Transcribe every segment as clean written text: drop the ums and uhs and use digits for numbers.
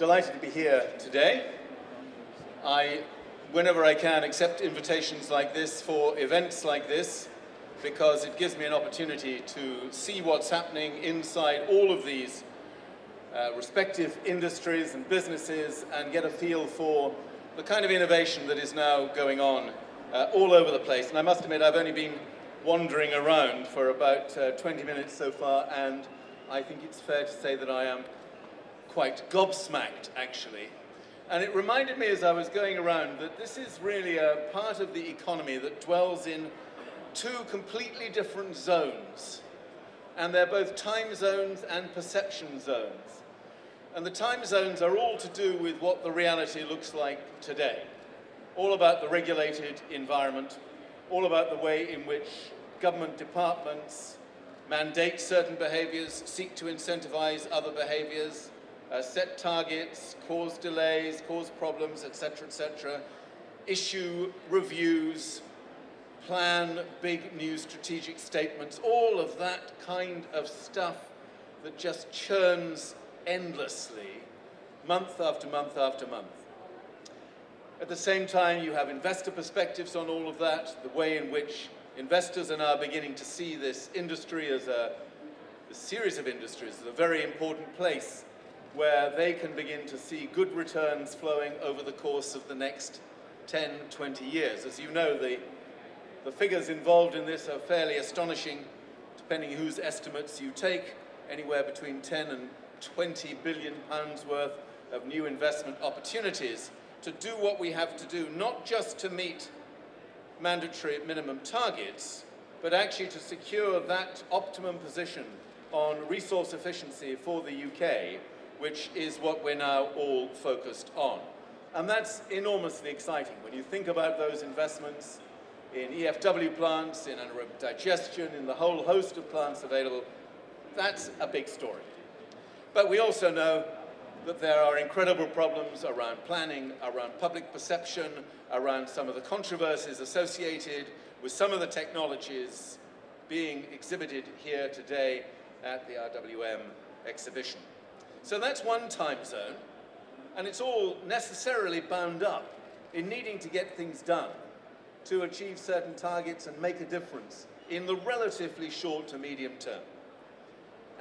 delighted to be here today. Whenever I can, accept invitations like this for events like this, because it gives me an opportunity to see what's happening inside all of these respective industries and businesses and get a feel for the kind of innovation that is now going on all over the place. And I must admit, I've only been wandering around for about 20 minutes so far, and I think it's fair to say that I am quite gobsmacked, actually. And it reminded me as I was going around that this is really a part of the economy that dwells in two completely different zones. And they're both time zones and perception zones. And the time zones are all to do with what the reality looks like today. All about the regulated environment, all about the way in which government departments mandate certain behaviors, seek to incentivize other behaviors, set targets, cause delays, cause problems, etc., issue reviews, plan big new strategic statements, all of that kind of stuff that just churns endlessly, month after month after month. At the same time, you have investor perspectives on all of that, the way in which investors are now beginning to see this industry as a series of industries as a very important place where they can begin to see good returns flowing over the course of the next 10, 20 years. As you know, the figures involved in this are fairly astonishing, depending whose estimates you take, anywhere between 10 and 20 billion pounds worth of new investment opportunities to do what we have to do, not just to meet mandatory minimum targets, but actually to secure that optimum position on resource efficiency for the UK, which is what we're now all focused on. And that's enormously exciting. When you think about those investments in EFW plants, in anaerobic digestion, in the whole host of plants available, that's a big story. But we also know that there are incredible problems around planning, around public perception, around some of the controversies associated with some of the technologies being exhibited here today at the CIWM exhibition. So that's one time zone, and it's all necessarily bound up in needing to get things done to achieve certain targets and make a difference in the relatively short to medium term.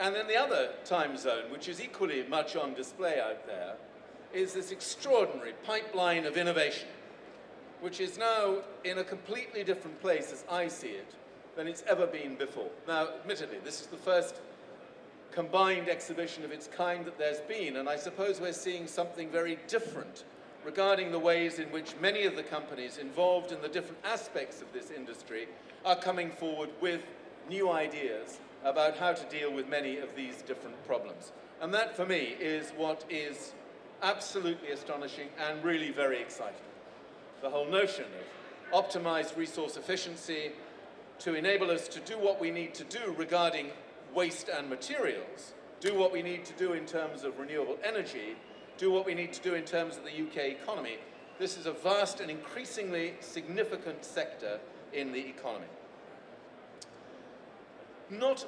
And then the other time zone, which is equally much on display out there, is this extraordinary pipeline of innovation, which is now in a completely different place, as I see it, than it's ever been before. Now, admittedly, this is the first combined exhibition of its kind that there's been, and I suppose we're seeing something very different regarding the ways in which many of the companies involved in the different aspects of this industry are coming forward with new ideas about how to deal with many of these different problems. And that, for me, is what is absolutely astonishing and really very exciting. The whole notion of optimized resource efficiency to enable us to do what we need to do regarding waste and materials, do what we need to do in terms of renewable energy, do what we need to do in terms of the UK economy. This is a vast and increasingly significant sector in the economy. Not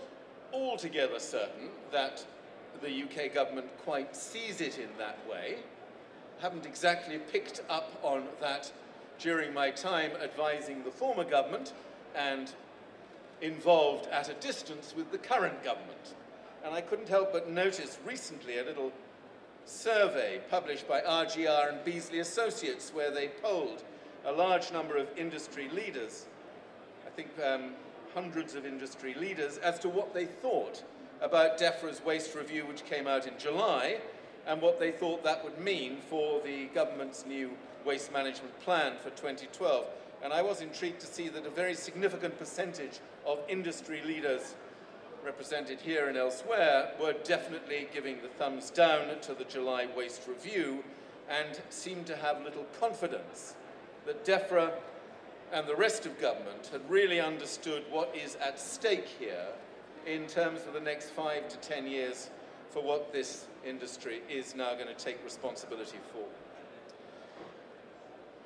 altogether certain that the UK government quite sees it in that way. Haven't exactly picked up on that during my time advising the former government and involved at a distance with the current government. And I couldn't help but notice recently a little survey published by RGR and Beasley Associates where they polled a large number of industry leaders, I think hundreds of industry leaders, as to what they thought about DEFRA's waste review, which came out in July, and what they thought that would mean for the government's new waste management plan for 2012. And I was intrigued to see that a very significant percentage of industry leaders represented here and elsewhere were definitely giving the thumbs down to the July waste review and seemed to have little confidence that DEFRA and the rest of government had really understood what is at stake here in terms of the next 5 to 10 years for what this industry is now going to take responsibility for.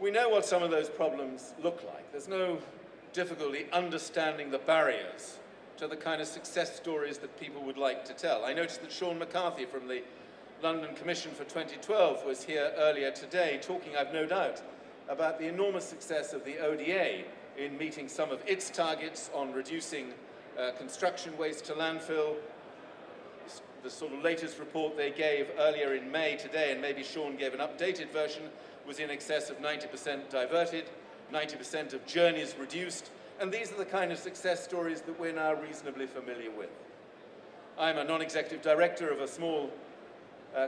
We know what some of those problems look like. There's no difficulty understanding the barriers to the kind of success stories that people would like to tell. I noticed that Sean McCarthy from the London Commission for 2012 was here earlier today talking, I've no doubt, about the enormous success of the ODA in meeting some of its targets on reducing construction waste to landfill. The sort of latest report they gave earlier in May today, and maybe Sean gave an updated version, was in excess of 90% diverted, 90% of journeys reduced, and these are the kind of success stories that we're now reasonably familiar with. I'm a non-executive director of a small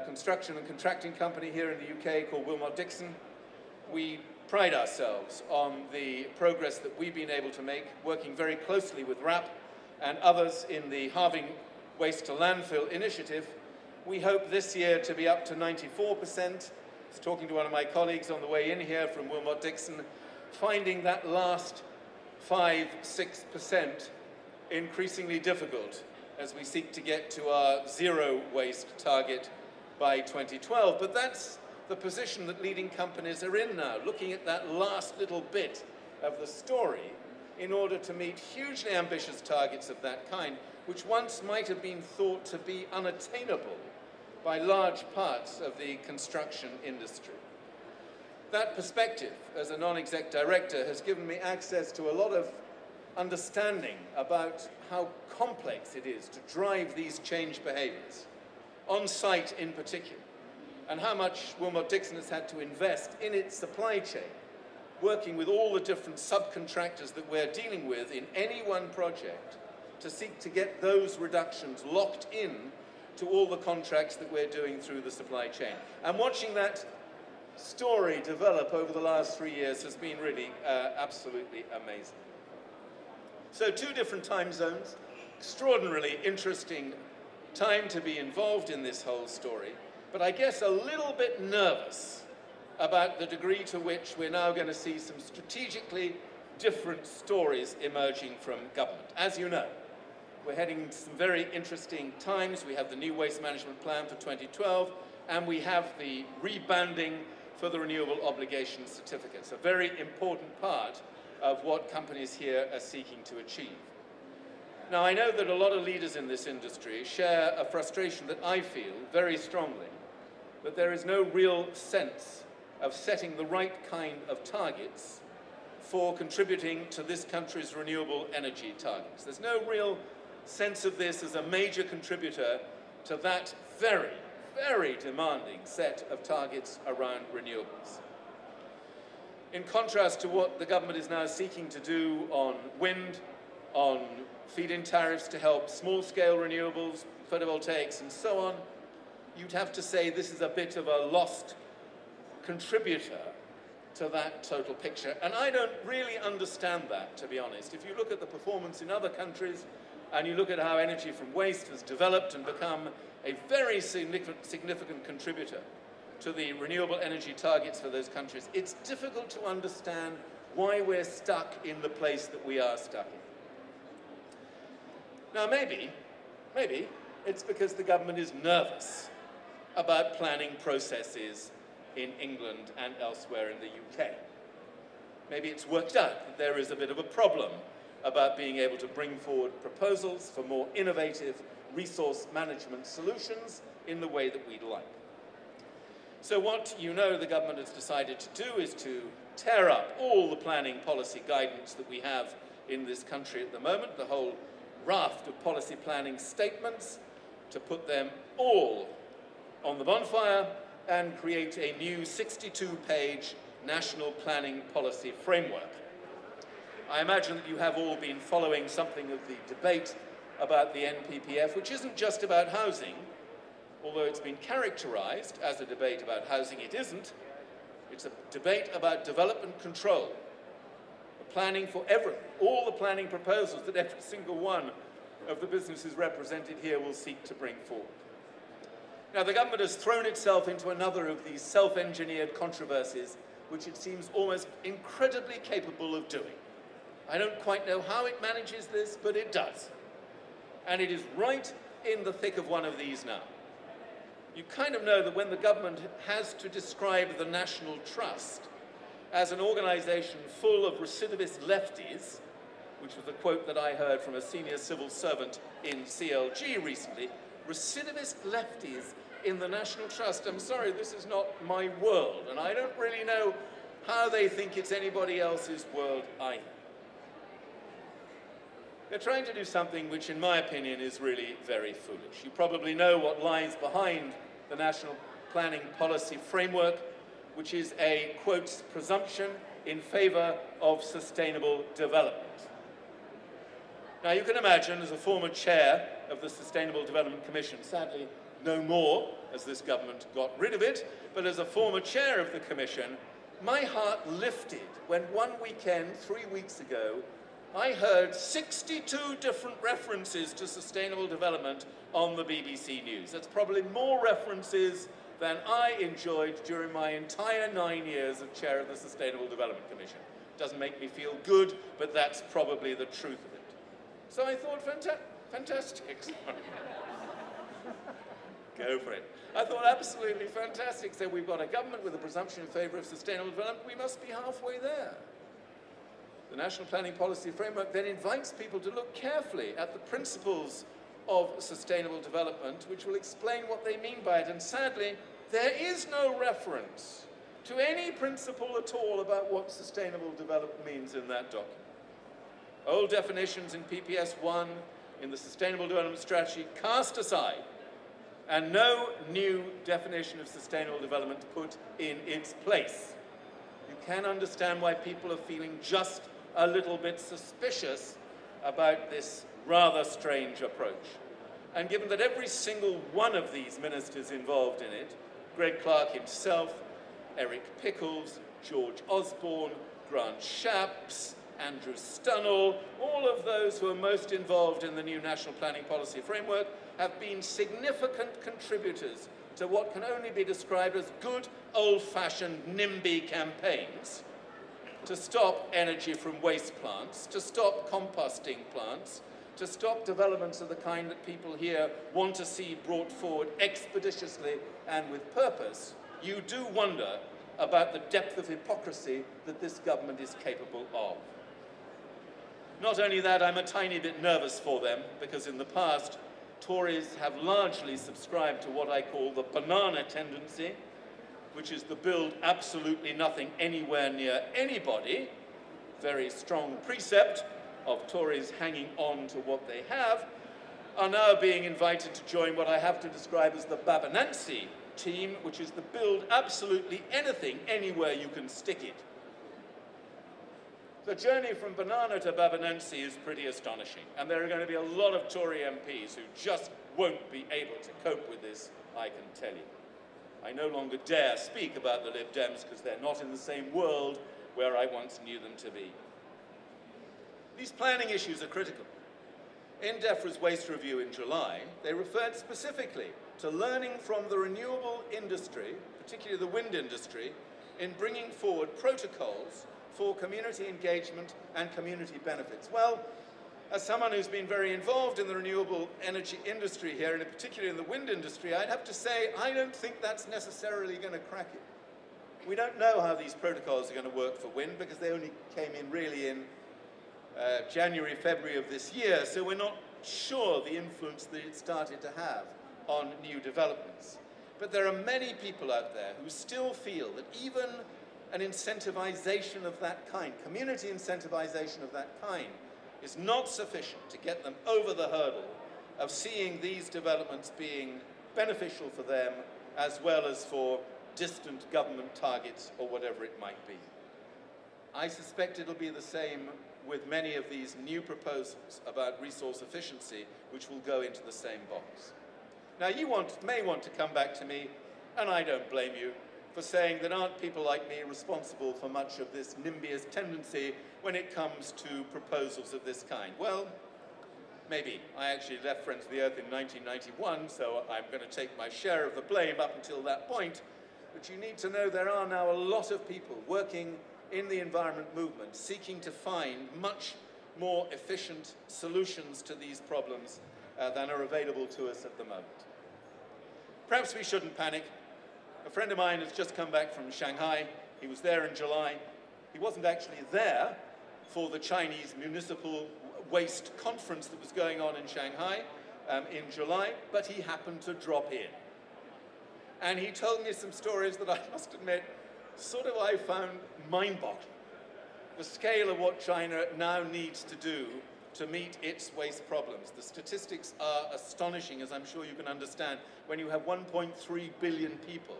construction and contracting company here in the UK called Wilmot Dixon. We pride ourselves on the progress that we've been able to make, working very closely with RAP and others in the Halving Waste to Landfill initiative. We hope this year to be up to 94%. I was talking to one of my colleagues on the way in here from Wilmot Dixon, finding that last 5–6% increasingly difficult as we seek to get to our zero waste target by 2012. But that's the position that leading companies are in now, looking at that last little bit of the story in order to meet hugely ambitious targets of that kind, which once might have been thought to be unattainable by large parts of the construction industry. That perspective, as a non-exec director, has given me access to a lot of understanding about how complex it is to drive these change behaviours, on site in particular, and how much Wilmot Dixon has had to invest in its supply chain, working with all the different subcontractors that we're dealing with in any one project to seek to get those reductions locked in to all the contracts that we're doing through the supply chain. And watching that story develop over the last 3 years has been really absolutely amazing. So 2 different time zones, extraordinarily interesting time to be involved in this whole story, but I guess a little bit nervous about the degree to which we're now going to see some strategically different stories emerging from government. As you know, we're heading into some very interesting times. We have the new waste management plan for 2012, and we have the rebanding for the renewable obligation certificates, a very important part of what companies here are seeking to achieve. Now, I know that a lot of leaders in this industry share a frustration that I feel very strongly, that there is no real sense of setting the right kind of targets for contributing to this country's renewable energy targets. There's no real sense of this as a major contributor to that very, very demanding set of targets around renewables. In contrast to what the government is now seeking to do on wind, on feed-in tariffs to help small-scale renewables, photovoltaics and so on, you'd have to say this is a bit of a lost contributor to that total picture. And I don't really understand that, to be honest. If you look at the performance in other countries, and you look at how energy from waste has developed and become a very significant contributor to the renewable energy targets for those countries, it's difficult to understand why we're stuck in the place that we are stuck in. Now, maybe it's because the government is nervous about planning processes in England and elsewhere in the UK. Maybe it's worked out that there is a bit of a problem about being able to bring forward proposals for more innovative resource management solutions in the way that we'd like. So what you know the government has decided to do is to tear up all the planning policy guidance that we have in this country at the moment, the whole raft of policy planning statements, to put them all on the bonfire and create a new 62-page national planning policy framework. I imagine that you have all been following something of the debate about the NPPF, which isn't just about housing, although it's been characterized as a debate about housing. It isn't. It's a debate about development control, the planning for everything, all the planning proposals that every single one of the businesses represented here will seek to bring forward. Now, the government has thrown itself into another of these self-engineered controversies, which it seems almost incredibly capable of doing. I don't quite know how it manages this, but it does. And it is right in the thick of one of these now. You kind of know that when the government has to describe the National Trust as an organization full of recidivist lefties, which was a quote that I heard from a senior civil servant in CLG recently, recidivist lefties in the National Trust. I'm sorry, this is not my world, and I don't really know how they think it's anybody else's world either. They're trying to do something which, in my opinion, is really very foolish. You probably know what lies behind the National Planning Policy Framework, which is a, quote, presumption in favor of sustainable development. Now, you can imagine, as a former chair of the Sustainable Development Commission, sadly no more, as this government got rid of it, but as a former chair of the Commission, my heart lifted when one weekend, 3 weeks ago, I heard 62 different references to sustainable development on the BBC News. That's probably more references than I enjoyed during my entire 9 years as chair of the Sustainable Development Commission. Doesn't make me feel good, but that's probably the truth of it. So I thought, fantastic. Go for it. I thought, absolutely fantastic. So we've got a government with a presumption in favor of sustainable development. We must be halfway there. The National Planning Policy Framework then invites people to look carefully at the principles of sustainable development, which will explain what they mean by it. And sadly, there is no reference to any principle at all about what sustainable development means in that document. Old definitions in PPS 1, in the Sustainable Development Strategy, cast aside, and no new definition of sustainable development put in its place. You can understand why people are feeling just a little bit suspicious about this rather strange approach. And given that every single one of these ministers involved in it, Greg Clark himself, Eric Pickles, George Osborne, Grant Shapps, Andrew Stunnell, all of those who are most involved in the new National Planning Policy Framework have been significant contributors to what can only be described as good old-fashioned NIMBY campaigns to stop energy from waste plants, to stop composting plants, to stop developments of the kind that people here want to see brought forward expeditiously and with purpose. You do wonder about the depth of hypocrisy that this government is capable of. Not only that, I'm a tiny bit nervous for them, because in the past, Tories have largely subscribed to what I call the banana tendency, which is the build absolutely nothing anywhere near anybody, very strong precept of Tories hanging on to what they have, are now being invited to join what I have to describe as the Babanancy team, which is the build absolutely anything anywhere you can stick it. The journey from banana to Babanancy is pretty astonishing, and there are going to be a lot of Tory MPs who just won't be able to cope with this, I can tell you. I no longer dare speak about the Lib Dems because they're not in the same world where I once knew them to be. These planning issues are critical. In DEFRA's waste review in July, they referred specifically to learning from the renewable industry, particularly the wind industry, in bringing forward protocols for community engagement and community benefits. Well, as someone who's been very involved in the renewable energy industry here, and particularly in the wind industry, I'd have to say I don't think that's necessarily going to crack it. We don't know how these protocols are going to work for wind because they only came in really in January, February of this year, so we're not sure the influence that it started to have on new developments. But there are many people out there who still feel that even an incentivization of that kind, community incentivization of that kind, is not sufficient to get them over the hurdle of seeing these developments being beneficial for them as well as for distant government targets or whatever it might be. I suspect it'll be the same with many of these new proposals about resource efficiency, which will go into the same box. Now, you may want to come back to me, and I don't blame you, for saying that aren't people like me responsible for much of this NIMBYist tendency when it comes to proposals of this kind? Well, maybe. I actually left Friends of the Earth in 1991, so I'm going to take my share of the blame up until that point. But you need to know there are now a lot of people working in the environment movement seeking to find much more efficient solutions to these problems than are available to us at the moment. Perhaps we shouldn't panic. A friend of mine has just come back from Shanghai. He was there in July. He wasn't actually there for the Chinese municipal waste conference that was going on in Shanghai in July, but he happened to drop in. And he told me some stories that I must admit, I found mind-boggling. The scale of what China now needs to do to meet its waste problems. The statistics are astonishing, as I'm sure you can understand, when you have 1.3 billion people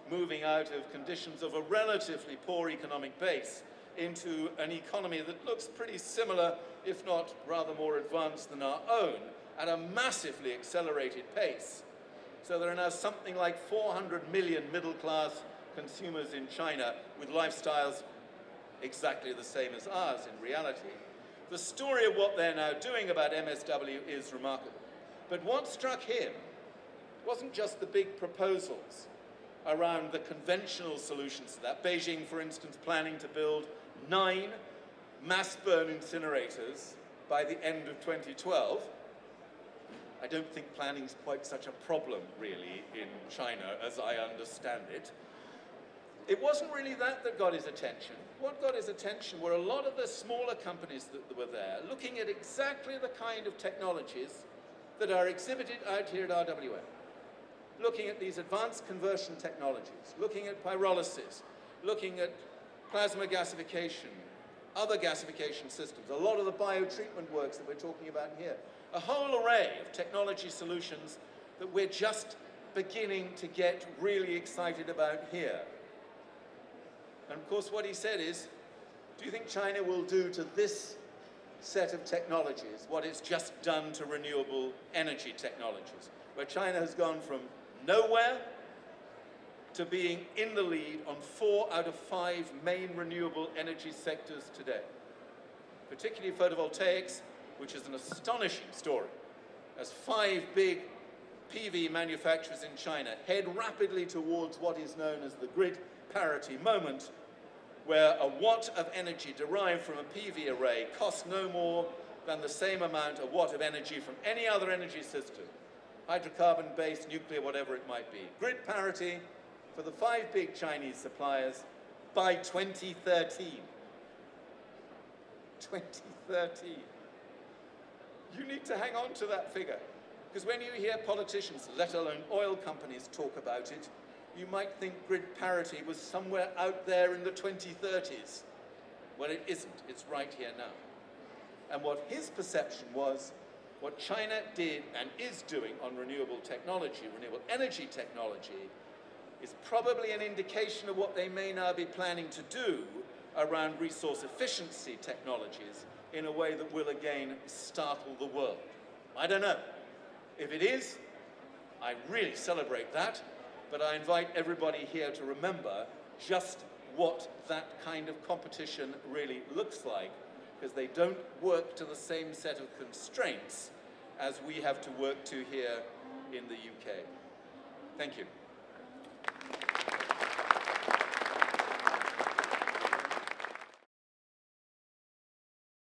moving out of conditions of a relatively poor economic base into an economy that looks pretty similar, if not rather more advanced than our own, at a massively accelerated pace. So there are now something like 400 million middle-class consumers in China with lifestyles exactly the same as ours in reality. The story of what they're now doing about MSW is remarkable. But what struck him wasn't just the big proposals around the conventional solutions to that. Beijing, for instance, planning to build 9 mass-burn incinerators by the end of 2012. I don't think planning is quite such a problem, really, in China, as I understand it. It wasn't really that got his attention. What got his attention were a lot of the smaller companies that were there, looking at exactly the kind of technologies that are exhibited out here at RWM. Looking at these advanced conversion technologies, looking at pyrolysis, looking at plasma gasification, other gasification systems, a lot of the biotreatment works that we're talking about here. A whole array of technology solutions that we're just beginning to get really excited about here. And of course what he said is, do you think China will do to this set of technologies what it's just done to renewable energy technologies, where China has gone from nowhere to being in the lead on 4 out of 5 main renewable energy sectors today, particularly photovoltaics, which is an astonishing story, as 5 big PV manufacturers in China head rapidly towards what is known as the grid parity moment, where a watt of energy derived from a PV array costs no more than the same amount a watt of energy from any other energy system, hydrocarbon-based, nuclear, whatever it might be. Grid parity for the 5 big Chinese suppliers by 2013. 2013. You need to hang on to that figure, because when you hear politicians, let alone oil companies, talk about it, you might think grid parity was somewhere out there in the 2030s. Well, it isn't. It's right here now. And what his perception was, what China did and is doing on renewable technology, renewable energy technology, is probably an indication of what they may now be planning to do around resource efficiency technologies in a way that will again startle the world. I don't know. If it is, I really celebrate that. But I invite everybody here to remember just what that kind of competition really looks like, because they don't work to the same set of constraints as we have to work to here in the UK. Thank you.